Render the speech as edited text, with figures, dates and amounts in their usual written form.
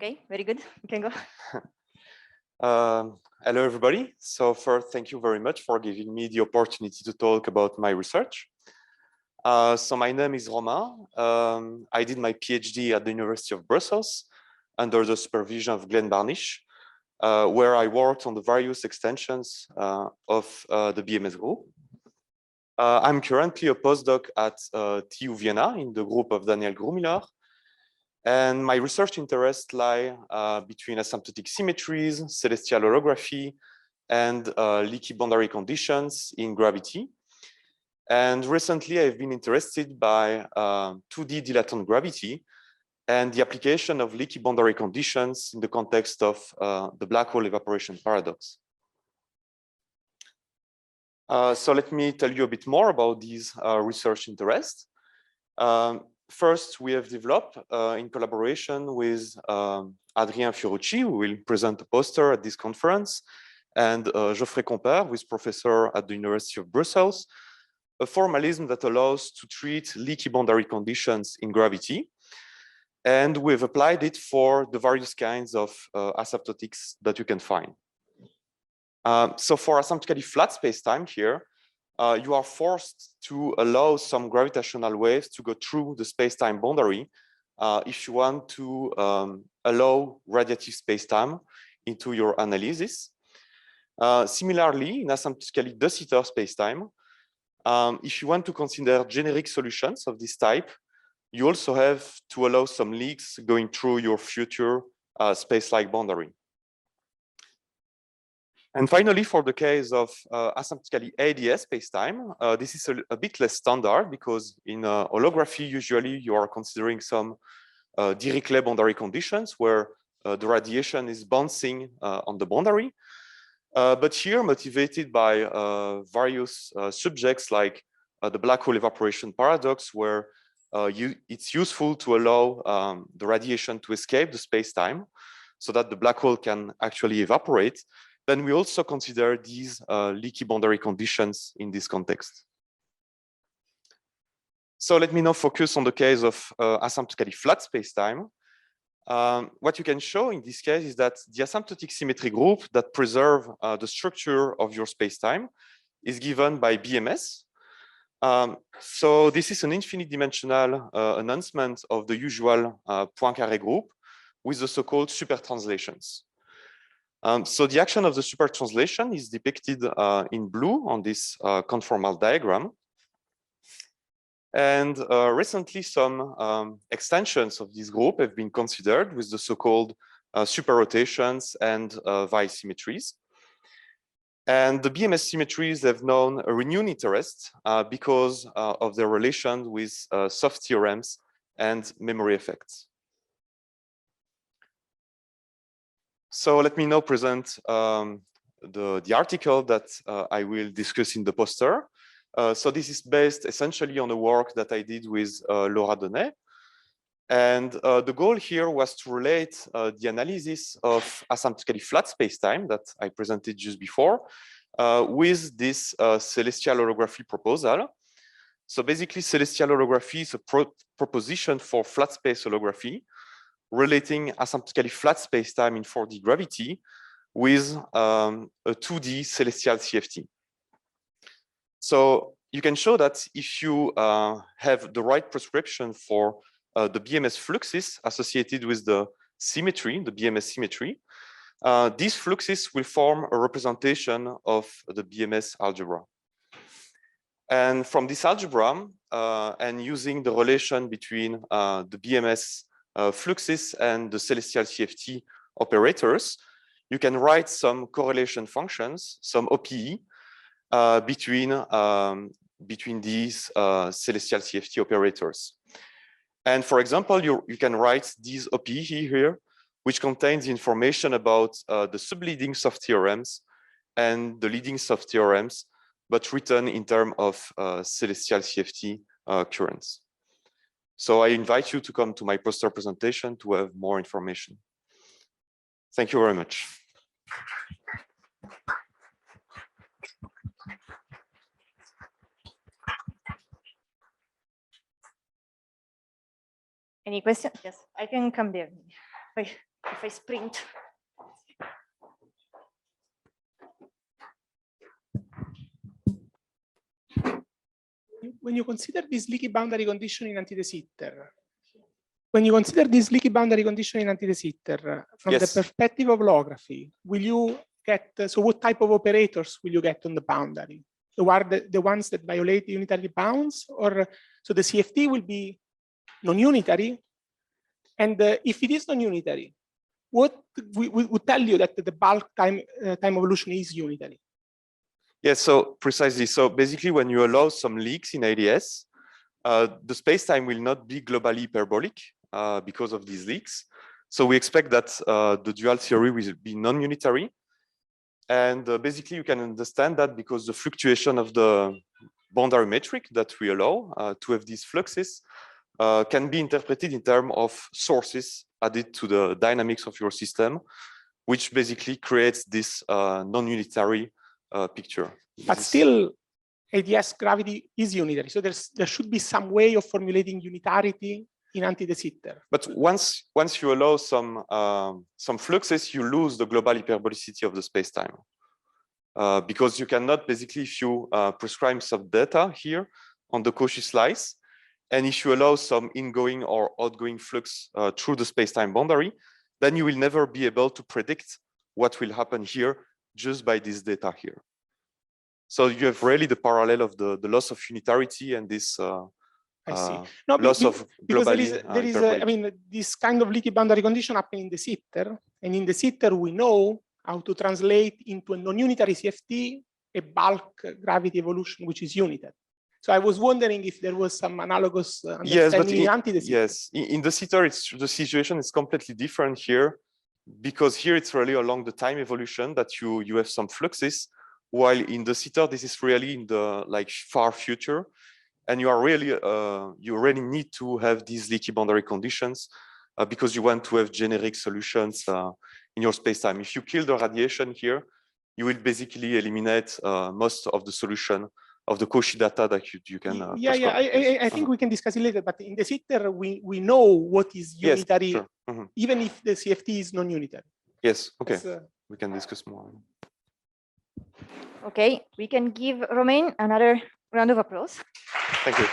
Okay, very good. You can go. Hello, everybody. So first, thank you very much for giving me the opportunity to talk about my research. So my name is Romain. I did my PhD at the University of Brussels under the supervision of Glenn Barnish, where I worked on the various extensions of the BMS group. I'm currently a postdoc at TU Vienna in the group of Daniel Grumiller. And my research interests lie between asymptotic symmetries, celestial holography, and leaky boundary conditions in gravity. And recently, I've been interested by 2D dilatant gravity and the application of leaky boundary conditions in the context of the black hole evaporation paradox. So let me tell you a bit more about these research interests. First, we have developed in collaboration with Adrien Fiorucci, who will present a poster at this conference, and Geoffrey Compère, who is professor at the University of Brussels, a formalism that allows to treat leaky boundary conditions in gravity. And we've applied it for the various kinds of asymptotics that you can find. So for asymptotically flat spacetime here, you are forced to allow some gravitational waves to go through the space-time boundary if you want to allow radiative space-time into your analysis. Similarly, in asymptotically de Sitter space-time, if you want to consider generic solutions of this type, you also have to allow some leaks going through your future space-like boundary. And finally, for the case of asymptotically ADS spacetime, this is a bit less standard because in holography, usually you are considering some Dirichlet boundary conditions where the radiation is bouncing on the boundary. But here, motivated by various subjects like the black hole evaporation paradox, where it's useful to allow the radiation to escape the spacetime so that the black hole can actually evaporate, then we also consider these leaky boundary conditions in this context. So let me now focus on the case of asymptotically flat spacetime. What you can show in this case is that the asymptotic symmetry group that preserve the structure of your spacetime is given by BMS. So this is an infinite dimensional enhancement of the usual Poincaré group with the so-called super translations. So the action of the super translation is depicted in blue on this conformal diagram. And recently, some extensions of this group have been considered with the so-called super rotations and Weiss symmetries. And the BMS symmetries have known a renewed interest because of their relation with soft theorems and memory effects. So let me now present the article that I will discuss in the poster. So this is based essentially on the work that I did with Laura Donnet. And the goal here was to relate the analysis of asymptotically flat spacetime that I presented just before with this celestial holography proposal. So basically, celestial holography is a proposition for flat space holography, relating asymptotically flat spacetime in 4D gravity with a 2D celestial CFT. So you can show that if you have the right prescription for the BMS fluxes associated with the symmetry, the BMS symmetry, these fluxes will form a representation of the BMS algebra. And from this algebra, and using the relation between the BMS fluxes and the celestial CFT operators, you can write some correlation functions, some OPE, between these celestial CFT operators. And for example, you can write these OPE here, which contains information about the subleading soft theorems and the leading soft theorems, but written in terms of celestial CFT currents. So I invite you to come to my poster presentation to have more information. Thank you very much. Any questions? Yes, I can come there. if I sprint. When you consider this leaky boundary condition in anti-de Sitter, from Yes. the perspective of holography, will you get, so what type of operators will you get on the boundary? The ones that violate the unitary bounds, or so the CFT will be non-unitary? And if it is non-unitary, what would tell you that the bulk time evolution is unitary? Yes, so precisely. So basically, when you allow some leaks in ADS, the space-time will not be globally hyperbolic because of these leaks. So we expect that the dual theory will be non-unitary. And basically, you can understand that because the fluctuation of the boundary metric that we allow to have these fluxes can be interpreted in terms of sources added to the dynamics of your system, which basically creates this non-unitary picture. But still, ADS gravity is unitary. So there should be some way of formulating unitarity in anti-de Sitter. But once you allow some fluxes, you lose the global hyperbolicity of the space-time. Because you cannot basically, if you prescribe some data here on the Cauchy slice, and if you allow some ingoing or outgoing flux through the space-time boundary, then you will never be able to predict what will happen here just by this data here. So you have really the parallel of the loss of unitarity and this I see. No, loss of because globally there is I mean, this kind of leaky boundary condition happen in the Sitter, and in the Sitter we know how to translate into a non-unitary CFT a bulk gravity evolution which is unitary. So I was wondering if there was some analogous understanding in anti-de Sitter. Yes, in the Sitter, the situation is completely different here, because here it's really along the time evolution that you have some fluxes, while in the Sitter this is really in the far future, and you are really you really need to have these leaky boundary conditions because you want to have generic solutions in your space-time. If you kill the radiation here, you will basically eliminate most of the solution of the Cauchy data that you can I think we can discuss it later, but in the Sitter we know what is unitary, yes, sure. Even if the CFT is non-unitary. Yes, okay, we can discuss more. Okay, we can give Romain another round of applause. Thank you.